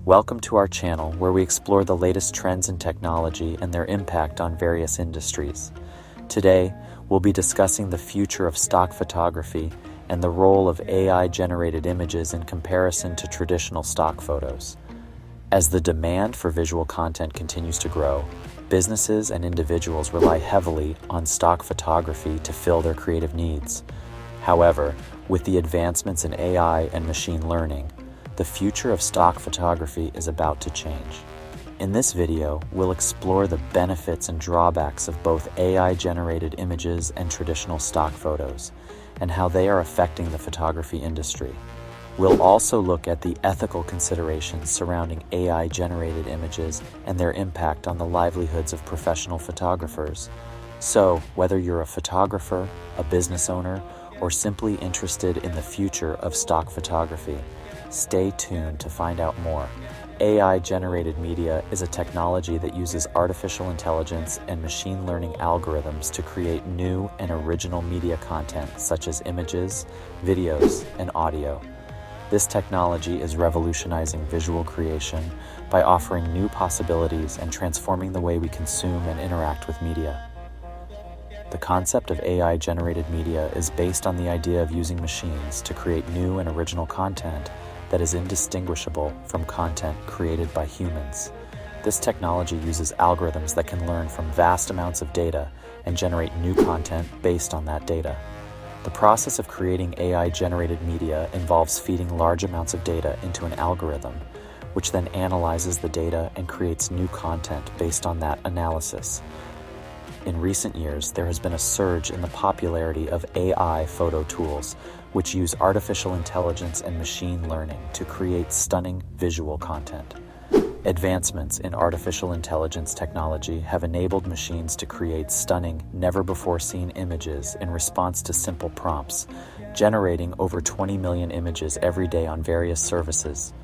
Welcome to our channel where we explore the latest trends in technology and their impact on various industries. Today, we'll be discussing the future of stock photography and the role of AI-generated images in comparison to traditional stock photos. As the demand for visual content continues to grow, businesses and individuals rely heavily on stock photography to fill their creative needs. However, with the advancements in AI and machine learning, the future of stock photography is about to change. In this video, we'll explore the benefits and drawbacks of both AI-generated images and traditional stock photos, and how they are affecting the photography industry. We'll also look at the ethical considerations surrounding AI-generated images and their impact on the livelihoods of professional photographers. So, whether you're a photographer, a business owner, or simply interested in the future of stock photography, stay tuned to find out more. AI-generated media is a technology that uses artificial intelligence and machine learning algorithms to create new and original media content such as images, videos, and audio. This technology is revolutionizing visual creation by offering new possibilities and transforming the way we consume and interact with media. The concept of AI-generated media is based on the idea of using machines to create new and original content that is indistinguishable from content created by humans. This technology uses algorithms that can learn from vast amounts of data and generate new content based on that data. The process of creating AI-generated media involves feeding large amounts of data into an algorithm, which then analyzes the data and creates new content based on that analysis. In recent years, there has been a surge in the popularity of AI photo tools, which use artificial intelligence and machine learning to create stunning visual content. Advancements in artificial intelligence technology have enabled machines to create stunning, never-before-seen images in response to simple prompts, generating over 20 million images every day on various services.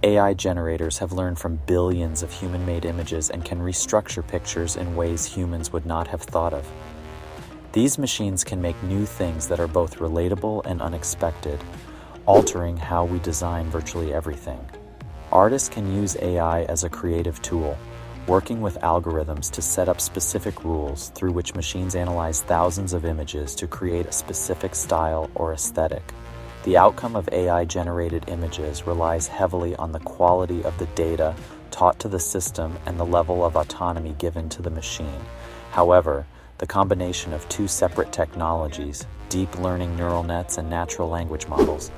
AI generators have learned from billions of human-made images and can restructure pictures in ways humans would not have thought of. These machines can make new things that are both relatable and unexpected, altering how we design virtually everything. Artists can use AI as a creative tool, working with algorithms to set up specific rules through which machines analyze thousands of images to create a specific style or aesthetic. The outcome of AI-generated images relies heavily on the quality of the data taught to the system and the level of autonomy given to the machine. However, the combination of two separate technologies, deep learning neural nets and natural language models,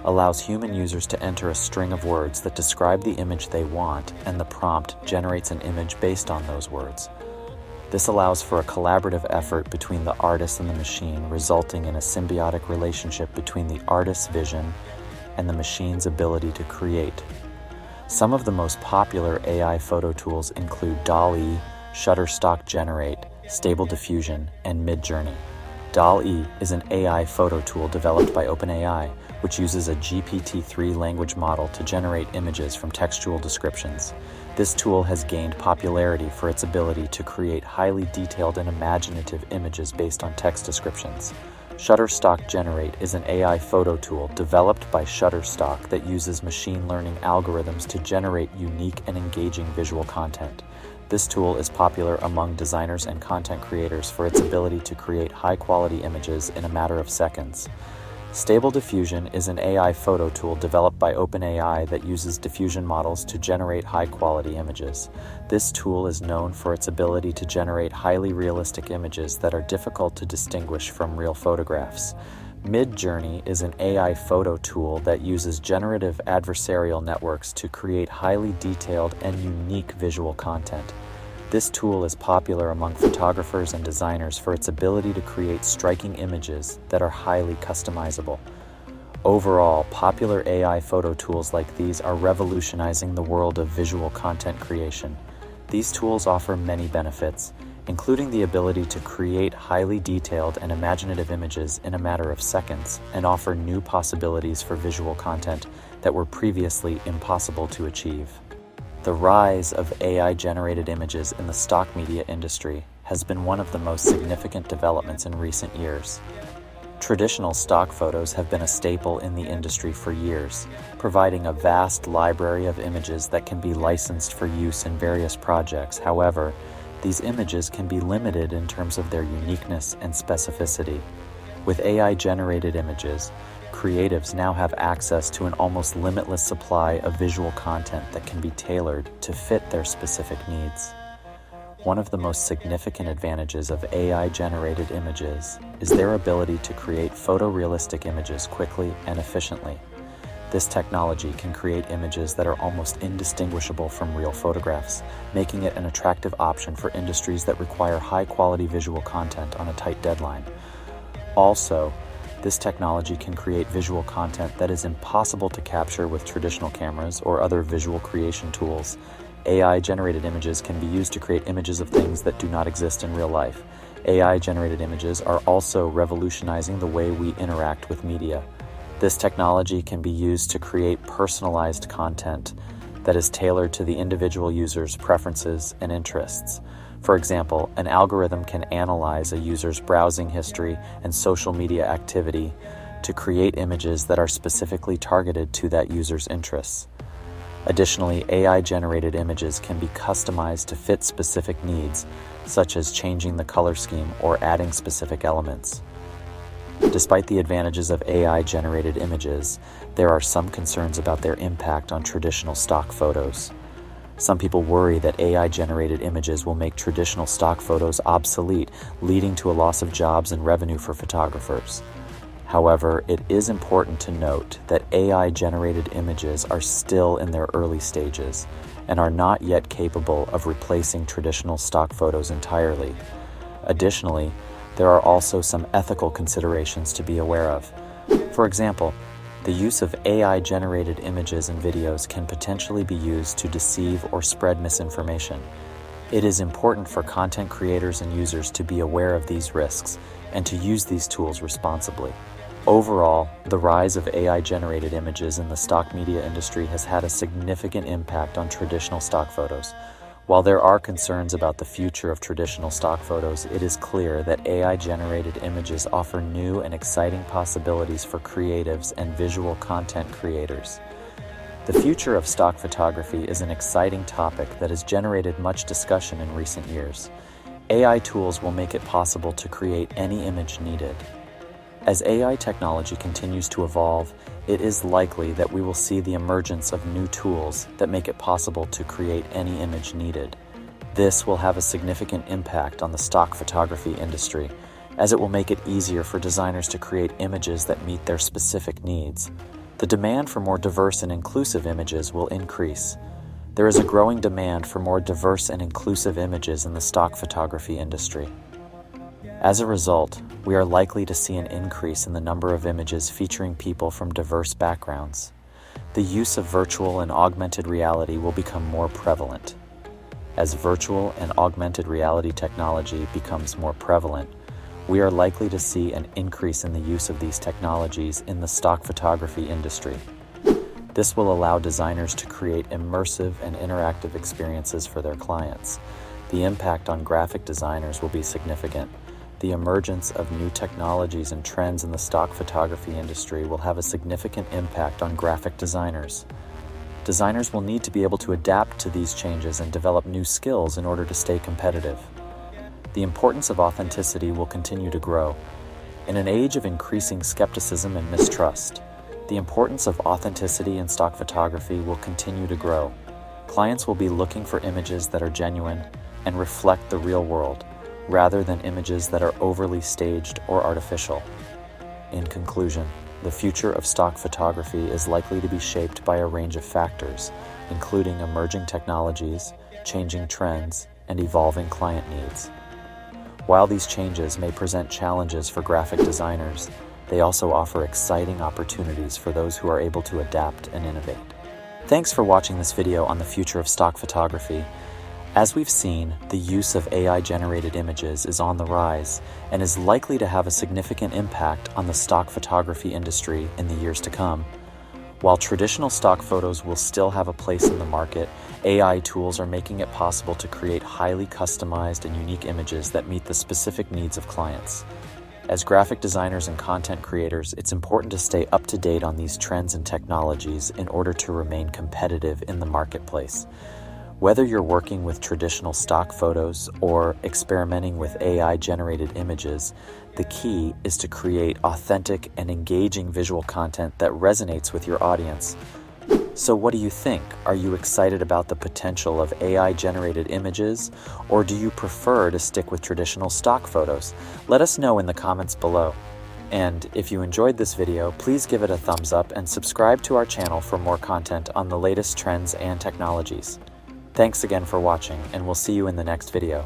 allows human users to enter a string of words that describe the image they want, and the prompt generates an image based on those words. This allows for a collaborative effort between the artist and the machine, resulting in a symbiotic relationship between the artist's vision and the machine's ability to create. Some of the most popular AI photo tools include DALL-E, Shutterstock Generate, Stable Diffusion, and Midjourney. DALL-E is an AI photo tool developed by OpenAI, which uses a GPT-3 language model to generate images from textual descriptions. This tool has gained popularity for its ability to create highly detailed and imaginative images based on text descriptions. Shutterstock Generate is an AI photo tool developed by Shutterstock that uses machine learning algorithms to generate unique and engaging visual content. This tool is popular among designers and content creators for its ability to create high-quality images in a matter of seconds. Stable Diffusion is an AI photo tool developed by OpenAI that uses diffusion models to generate high-quality images. This tool is known for its ability to generate highly realistic images that are difficult to distinguish from real photographs. Midjourney is an AI photo tool that uses generative adversarial networks to create highly detailed and unique visual content. This tool is popular among photographers and designers for its ability to create striking images that are highly customizable. Overall, popular AI photo tools like these are revolutionizing the world of visual content creation. These tools offer many benefits, including the ability to create highly detailed and imaginative images in a matter of seconds, and offer new possibilities for visual content that were previously impossible to achieve. The rise of AI-generated images in the stock media industry has been one of the most significant developments in recent years. Traditional stock photos have been a staple in the industry for years, providing a vast library of images that can be licensed for use in various projects. However, these images can be limited in terms of their uniqueness and specificity. With AI-generated images, creatives now have access to an almost limitless supply of visual content that can be tailored to fit their specific needs. One of the most significant advantages of AI-generated images is their ability to create photorealistic images quickly and efficiently. This technology can create images that are almost indistinguishable from real photographs, making it an attractive option for industries that require high-quality visual content on a tight deadline. Also, this technology can create visual content that is impossible to capture with traditional cameras or other visual creation tools. AI-generated images can be used to create images of things that do not exist in real life. AI-generated images are also revolutionizing the way we interact with media. This technology can be used to create personalized content that is tailored to the individual user's preferences and interests. For example, an algorithm can analyze a user's browsing history and social media activity to create images that are specifically targeted to that user's interests. Additionally, AI-generated images can be customized to fit specific needs, such as changing the color scheme or adding specific elements. Despite the advantages of AI-generated images, there are some concerns about their impact on traditional stock photos. Some people worry that AI-generated images will make traditional stock photos obsolete, leading to a loss of jobs and revenue for photographers. However, it is important to note that AI-generated images are still in their early stages and are not yet capable of replacing traditional stock photos entirely. Additionally, there are also some ethical considerations to be aware of. For example, the use of AI-generated images and videos can potentially be used to deceive or spread misinformation. It is important for content creators and users to be aware of these risks and to use these tools responsibly. Overall, the rise of AI-generated images in the stock media industry has had a significant impact on traditional stock photos. While there are concerns about the future of traditional stock photos, it is clear that AI-generated images offer new and exciting possibilities for creatives and visual content creators. The future of stock photography is an exciting topic that has generated much discussion in recent years. AI tools will make it possible to create any image needed. As AI technology continues to evolve, it is likely that we will see the emergence of new tools that make it possible to create any image needed. This will have a significant impact on the stock photography industry, as it will make it easier for designers to create images that meet their specific needs. The demand for more diverse and inclusive images will increase. There is a growing demand for more diverse and inclusive images in the stock photography industry. As a result, we are likely to see an increase in the number of images featuring people from diverse backgrounds. The use of virtual and augmented reality will become more prevalent. As virtual and augmented reality technology becomes more prevalent, we are likely to see an increase in the use of these technologies in the stock photography industry. This will allow designers to create immersive and interactive experiences for their clients. The impact on graphic designers will be significant. The emergence of new technologies and trends in the stock photography industry will have a significant impact on graphic designers. Designers will need to be able to adapt to these changes and develop new skills in order to stay competitive. The importance of authenticity will continue to grow. In an age of increasing skepticism and mistrust, the importance of authenticity in stock photography will continue to grow. Clients will be looking for images that are genuine and reflect the real world, rather than images that are overly staged or artificial. In conclusion, the future of stock photography is likely to be shaped by a range of factors, including emerging technologies, changing trends, and evolving client needs. While these changes may present challenges for graphic designers, they also offer exciting opportunities for those who are able to adapt and innovate. Thanks for watching this video on the future of stock photography. As we've seen, the use of AI-generated images is on the rise and is likely to have a significant impact on the stock photography industry in the years to come. While traditional stock photos will still have a place in the market, AI tools are making it possible to create highly customized and unique images that meet the specific needs of clients. As graphic designers and content creators, it's important to stay up to date on these trends and technologies in order to remain competitive in the marketplace. Whether you're working with traditional stock photos or experimenting with AI-generated images, the key is to create authentic and engaging visual content that resonates with your audience. So what do you think? Are you excited about the potential of AI-generated images, or do you prefer to stick with traditional stock photos? Let us know in the comments below. And if you enjoyed this video, please give it a thumbs up and subscribe to our channel for more content on the latest trends and technologies. Thanks again for watching, and we'll see you in the next video.